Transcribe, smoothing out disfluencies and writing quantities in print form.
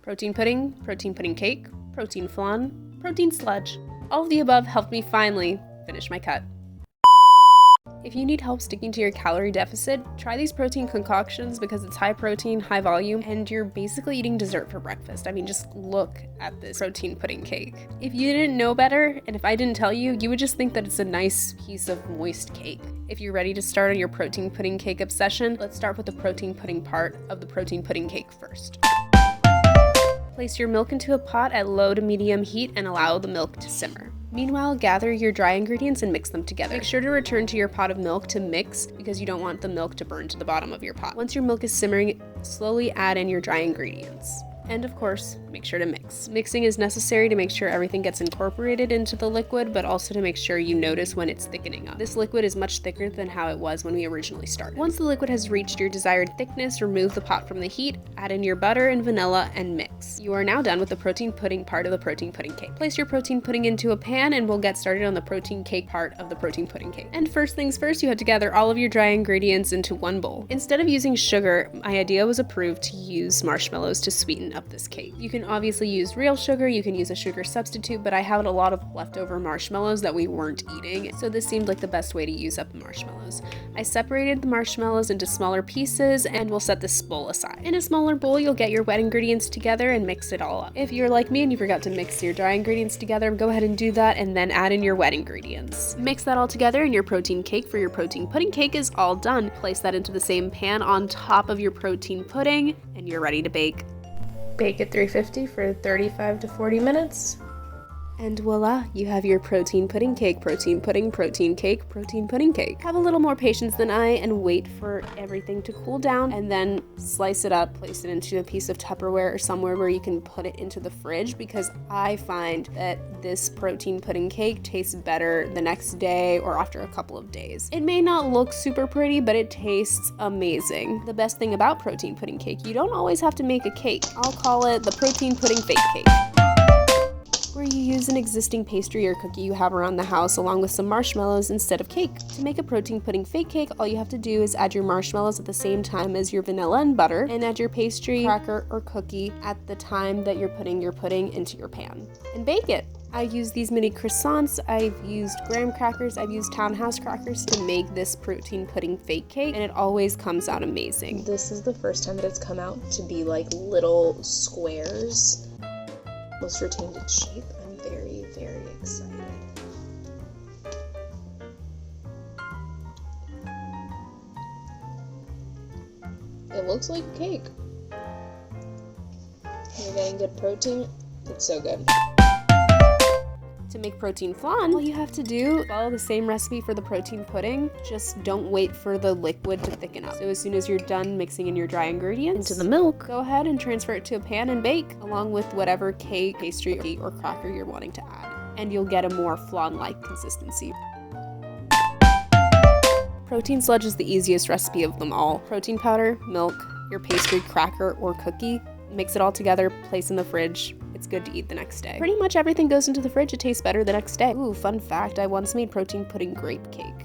protein pudding cake, protein flan, protein sludge. All of the above helped me finally finish my cut. If you need help sticking to your calorie deficit, try these protein concoctions because it's high protein, high volume, and you're basically eating dessert for breakfast. I mean, just look at this protein pudding cake. If you didn't know better, and if I didn't tell you, you would just think that it's a nice piece of moist cake. If you're ready to start on your protein pudding cake obsession, let's start with the protein pudding part of the protein pudding cake first. Place your milk into a pot at low to medium heat and allow the milk to simmer. Meanwhile, gather your dry ingredients and mix them together. Make sure to return to your pot of milk to mix because you don't want the milk to burn to the bottom of your pot. Once your milk is simmering, slowly add in your dry ingredients. And of course, make sure to mix. Mixing is necessary to make sure everything gets incorporated into the liquid, but also to make sure you notice when it's thickening up. This liquid is much thicker than how it was when we originally started. Once the liquid has reached your desired thickness, remove the pot from the heat, add in your butter and vanilla, and mix. You are now done with the protein pudding part of the protein pudding cake. Place your protein pudding into a pan and we'll get started on the protein cake part of the protein pudding cake. And first things first, you have to gather all of your dry ingredients into one bowl. Instead of using sugar, my idea was approved to use marshmallows to sweeten up this cake. You can obviously use real sugar, you can use a sugar substitute, but I had a lot of leftover marshmallows that we weren't eating, so this seemed like the best way to use up the marshmallows. I separated the marshmallows into smaller pieces and we'll set this bowl aside. In a smaller bowl, you'll get your wet ingredients together and mix it all up. If you're like me and you forgot to mix your dry ingredients together, go ahead and do that and then add in your wet ingredients. Mix that all together and your protein cake for your protein pudding cake is all done. Place that into the same pan on top of your protein pudding and you're ready to bake. Bake at 350 for 35 to 40 minutes. And voila, you have your protein pudding cake, protein pudding, protein cake, protein pudding cake. Have a little more patience than I and wait for everything to cool down and then slice it up, place it into a piece of Tupperware or somewhere where you can put it into the fridge because I find that this protein pudding cake tastes better the next day or after a couple of days. It may not look super pretty, but it tastes amazing. The best thing about protein pudding cake, you don't always have to make a cake. I'll call it the protein pudding fake cake, where you use an existing pastry or cookie you have around the house along with some marshmallows instead of cake. To make a protein pudding fake cake, all you have to do is add your marshmallows at the same time as your vanilla and butter, and add your pastry, cracker, or cookie at the time that you're putting your pudding into your pan. And bake it! I use these mini croissants, I've used graham crackers, I've used townhouse crackers to make this protein pudding fake cake, and it always comes out amazing. This is the first time that it's come out to be like little squares. Almost retained its shape. I'm very, very excited. It looks like a cake. You're getting good protein. It's so good. To make protein flan, all you have to do is follow the same recipe for the protein pudding, just don't wait for the liquid to thicken up. So as soon as you're done mixing in your dry ingredients into the milk, go ahead and transfer it to a pan and bake, along with whatever cake, pastry, or cracker you're wanting to add. And you'll get a more flan-like consistency. Protein sludge is the easiest recipe of them all. Protein powder, milk, your pastry, cracker, or cookie. Mix it all together, place in the fridge. It's good to eat the next day. Pretty much everything goes into the fridge, it tastes better the next day. Ooh, fun fact, I once made protein pudding grape cake.